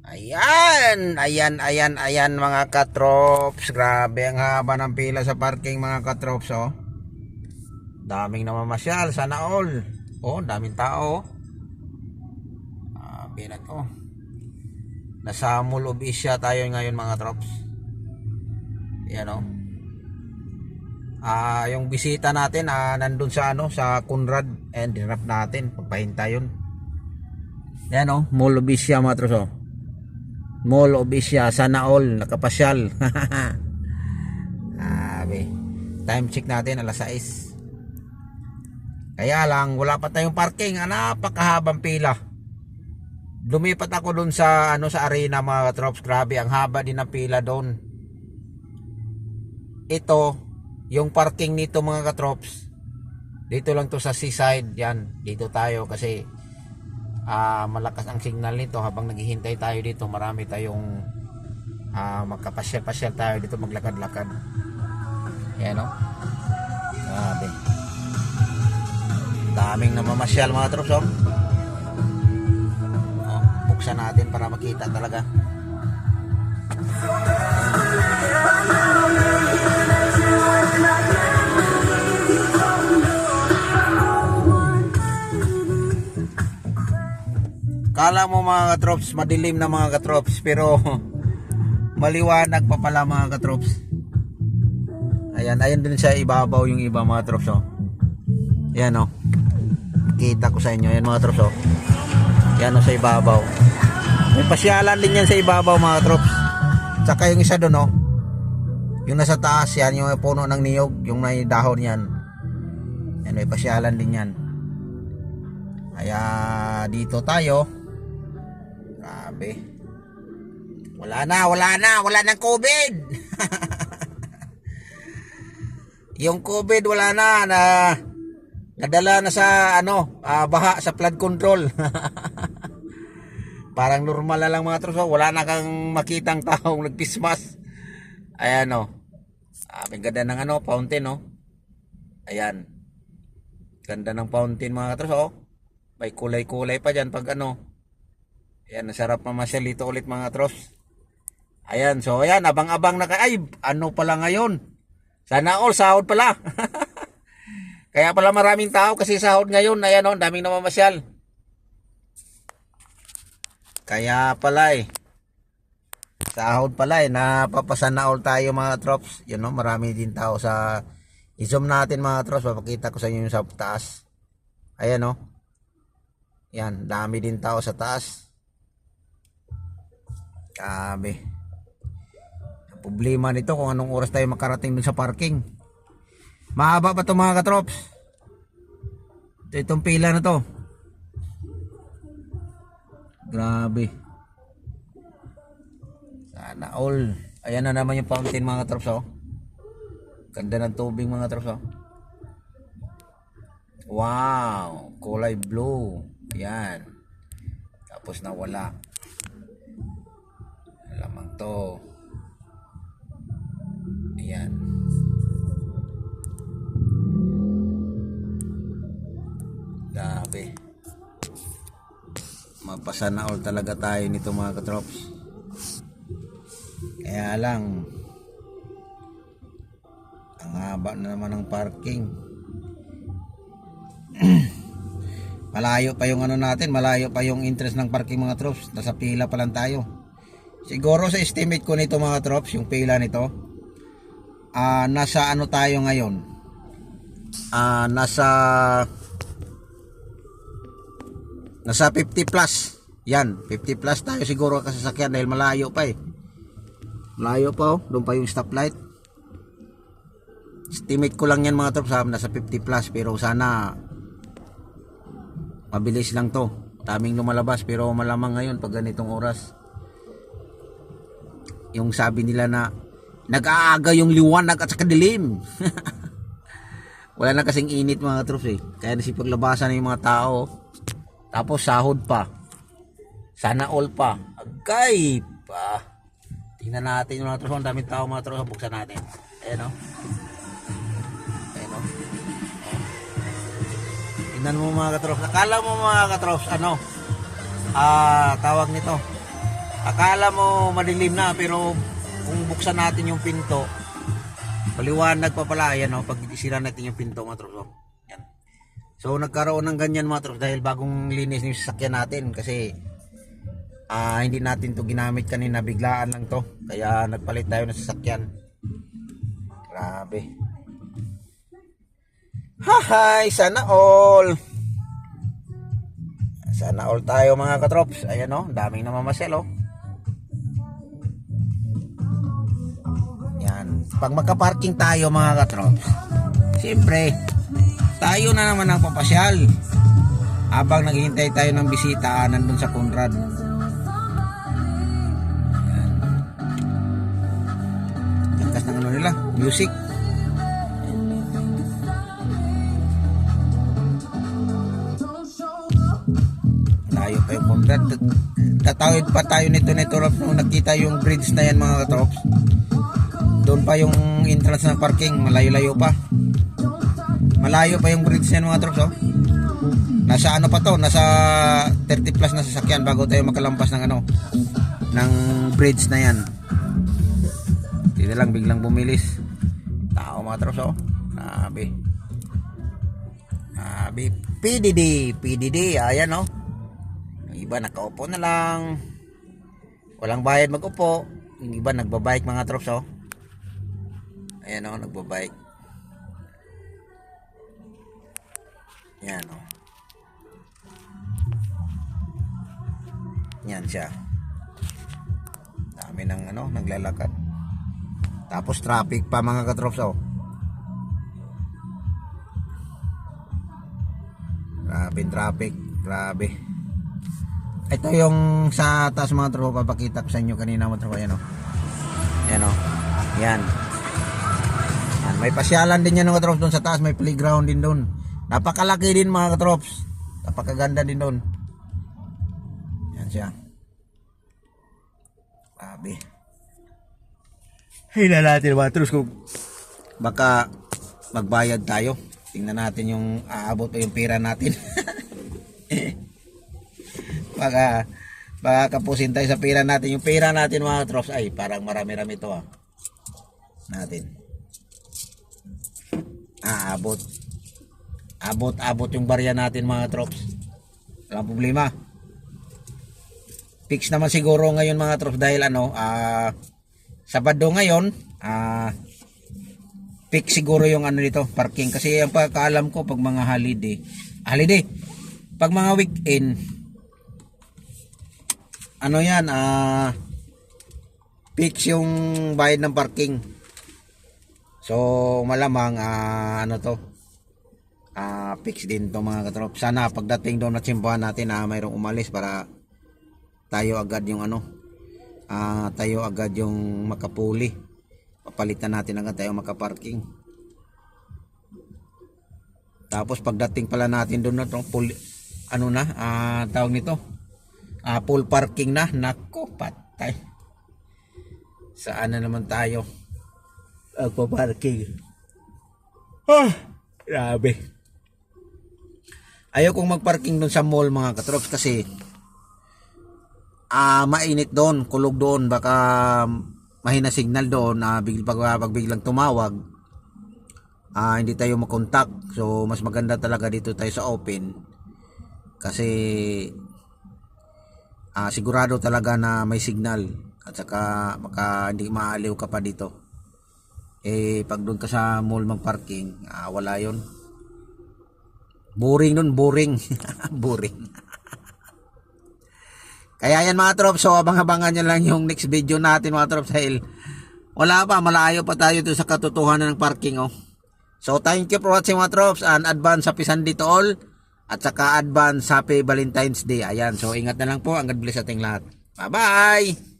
Ayan mga katrops. Grabe ang haba ng pila sa parking mga katrops, oh. Daming namamasyal, sana all. Oh, daming tao. Pinat ko. Nasa Mall of Asia tayo ngayon mga trops. Yan, oh. Yung bisita natin nandun sa sa Conrad, and dinrap natin pagpahinta yun. Yan, oh, Mall of Asia mga trops, oh. Mall of Asia, sana all nakapasyal. Time check natin alas 6. Kaya lang wala pa tayong parking, napakahabang pila. Lumipat ako dun sa sa arena mga katrops. Grabe ang haba din ng pila doon. Ito yung parking nito mga katrops, dito lang to sa seaside. Yan, dito tayo kasi malakas ang signal nito. Habang naghihintay tayo dito, marami tayong magkapasyal-pasyal tayo dito, maglakad-lakad. Yan, no? Grabe, daming namamasyal mga trops, oh. Buksan natin para makita talaga. Kala mo mga katrops madilim na mga katrops, pero maliwanag pa pala mga katrops. Ayan din sa ibabaw yung iba mga trops, oh. Ayan, oh. Kita ko sa inyo yan mga trops, oh. Yan, oh, sa ibabaw. May pasyalan din yan sa ibabaw mga trops. Tsaka yung isa doon, oh, yung nasa taas, yan yung puno ng niyog, yung may dahon yan. Yan, may pasyalan din yan. Kaya dito tayo. Grabe, wala nang COVID. Yung COVID wala na nadala na sa baha sa flood control. Parang normal na lang mga troso. Wala na kang makitang taong nagpismas. Ayan, oh. May ganda ng fountain, oh. Ayan, ganda ng fountain mga troso, oh. May kulay-kulay pa dyan pag Ayan, nasarap mamasyal dito ulit mga tros. Ayan, so ayan, abang-abang na ay, pala ngayon. Sana all sahod pala. Kaya pala maraming tao kasi sahod ngayon. Ayan, oh, daming namamasyal. Kaya pala sahod pala napapasana all tayo mga trops. Yun, no, marami din tao sa i-zoom natin mga trops. Papakita ko sa inyo yung sa taas. Ayan, no. Yan, dami din tao sa taas. Grabe. Ang problema nito kung anong oras tayo makarating dun sa parking. Mahaba pa to mga katrops. Itong pila na to. Grabe. Sana all. Ayan na naman yung fountain mga katrops, oh. Ganda ng tubig mga katrops, oh. Wow, kulay blue. Ayan. Tapos nawala. Lamang to. Ayan. Grabe. Mapasana all talaga tayo nito mga katrops. Kaya lang ang haba na naman ng parking. Malayo pa yung natin, malayo pa yung interest ng parking mga trops. Nasa pila pa lang tayo. Siguro sa estimate ko nito mga trops, yung pila nito, nasa tayo ngayon, nasa 50 plus. Yan, 50 plus tayo siguro kasasakyan dahil malayo pa malayo pa, oh. Doon pa yung stoplight. Estimate ko lang yan mga trops, nasa 50 plus, pero sana mabilis lang to. Daming lumalabas, pero malamang ngayon pag ganitong oras, yung sabi nila na nag-aaga yung liwanag at saka dilim. Wala na kasing init mga trops, kaya nasipaglabasan na yung mga tao. Tapos sahod pa, sana all pa. Agay pa. Tingnan natin yung mga trops. Ang daming tao mga trops. Buksan natin. Ayan, o. Ayan, o. Tingnan mo mga katrops. Akala mo mga katrops, tawag nito, Akala mo madilim na pero kung buksan natin yung pinto, paliwanag pa pala yan oh, pag isira natin yung pinto mga trops. Oh. Yan. So nagkaroon ng ganyan mga trops dahil bagong linis yung sasakyan natin kasi hindi natin to ginamit kanina, biglaan lang to. Kaya nagpalit tayo ng sasakyan. Grabe. Hahay, sana all. Sana all tayo mga katrops. Ayan oh, daming namamasyal oh. Yan. Pag magka-parking tayo mga katrops, siyempre, tayo na naman ang papasyal. Habang naghihintay tayo ng bisita, nandun sa Conrad. Yan. Lakas ng ano nila, music. Tayo pa yung Conrad. Tatawid pa tayo nito nung nakita yung bridge na yan mga katrops. Doon pa yung entrance ng parking, malayo-layo pa. Malayo pa yung bridge niyan mga trops oh. Nasa ano pa to, nasa 30 plus na sasakyan bago tayo makalampas ng ano, ng bridge na yan. Dito lang biglang bumilis. Tao mga trops oh. Grabe. Grabe. PDD, ayan oh. Yung iba nakaupo na lang. Walang bayad mag-upo. Yung iba nagbabike mga trops oh. Ayan o, nagbabike. Yan o. Yan siya. Dami ng ano, naglalakad. Tapos traffic pa mga katrops o. Grabe traffic. Grabe. Ito yung sa taas mga tropa, papakita ko sa inyo kanina mga tropa. Yan o. Yan o. Yan. May pasyalan din yan mga katrops doon sa taas, may playground din doon. Napakalaki din mga katrops. Napakaganda din doon. Yan siya. Grabe. Hila natin mga katrops kung baka magbayad tayo. Tingnan natin yung aabot pa yung pera natin. baka kapusin tayo sa pera natin. Yung pera natin mga katrops ay parang marami-rami ito ah. Natin. Abot yung barya natin mga trops. Walang problema. Fix naman siguro ngayon mga trops dahil ano, Sabado ngayon, fix siguro yung ano dito, parking kasi ang pagkaalam ko pag mga holiday, pag mga weekend, ano yan, fix yung bayad ng parking. So malamang ano to, fix din to mga katrop. Sana pagdating doon na tsimpuhan natin mayroong umalis para tayo agad yung ano, tayo agad yung makapuli. Papalitan natin agad tayo makaparking. Tapos pagdating pala natin doon na to, ano na, tawag nito, full parking na. Nako, patay. Saan na naman tayo agpa-parking? Grabe. Ayaw kong magparking doon sa mall mga katrops kasi mainit doon, kulog doon, baka mahina signal doon, pag biglang tumawag, hindi tayo makontak. So mas maganda talaga dito tayo sa open kasi sigurado talaga na may signal at saka hindi maaliw ka pa dito. Pag doon ka sa mall magparking, wala yon. Boring nun, boring. Boring. Kaya yan mga trops, so abang-abangan nyo lang yung next video natin mga trops dahil wala pa, malayo pa tayo doon sa katotohanan ng parking. So thank you for watching mga trops, and advance happy Sunday to all at saka advance happy Valentine's Day. Ayan, so ingat na lang po, ang God bless ating lahat. Bye bye.